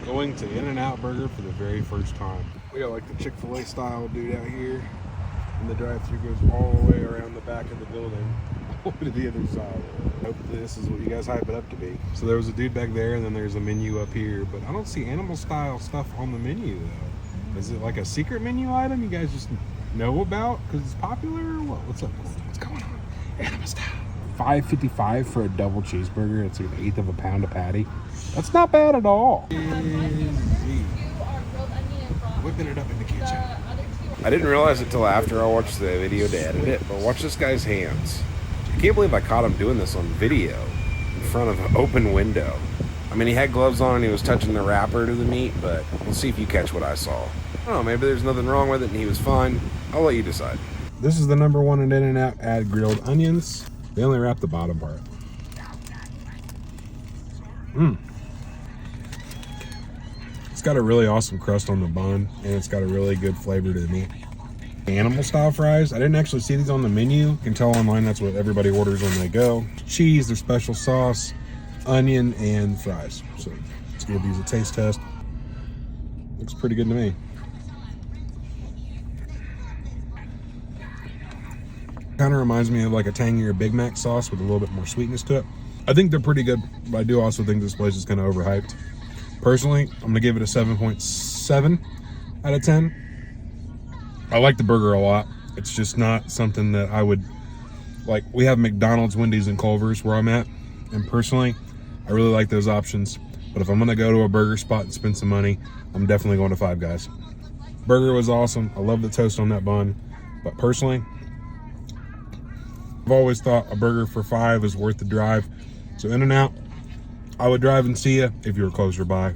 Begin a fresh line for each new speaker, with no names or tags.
Going to In-N-Out Burger for the very first time. We got like the Chick-fil-A style dude out here, and the drive-thru goes all the way around the back of the building, all the way to the other side. Hopefully this is what you guys hype it up to be. So there was a dude back there, and then there's a menu up here, but I don't see animal style stuff on the menu though. Is it like a secret menu item you guys just know about because it's popular or what? What's up? What's going on? Animal style. $5.55 for a double cheeseburger. It's an eighth of a pound of patty. That's not bad at all. Whipping it up in the kitchen.
I didn't realize it till after I watched the video to edit it, but watch this guy's hands. I can't believe I caught him doing this on video in front of an open window. I mean, he had gloves on and he was touching the wrapper to the meat, but we'll see if you catch what I saw. I don't know, maybe there's nothing wrong with it and he was fine. I'll let you decide.
This is the number one in In-N-Out. Add grilled onions. They only wrap the bottom part. It's got a really awesome crust on the bun, and it's got a really good flavor to the meat. Animal style fries. I didn't actually see these on the menu. You can tell online that's what everybody orders when they go. Cheese, their special sauce, onion, and fries. So let's give these a taste test. Looks pretty good to me. Kind of reminds me of like a tangier Big Mac sauce with a little bit more sweetness to it. I think they're pretty good, but I do also think this place is kind of overhyped. Personally, I'm gonna give it a 7.7 out of 10. I like the burger a lot. It's just not something that I would like. We have McDonald's, Wendy's, and Culver's where I'm at, and personally, I really like those options. But if I'm gonna go to a burger spot and spend some money, I'm definitely going to Five Guys. Burger was awesome. I love the toast on that bun, but personally, I've always thought a burger for $5 is worth the drive. So In-N-Out, I would drive and see you if you were closer by.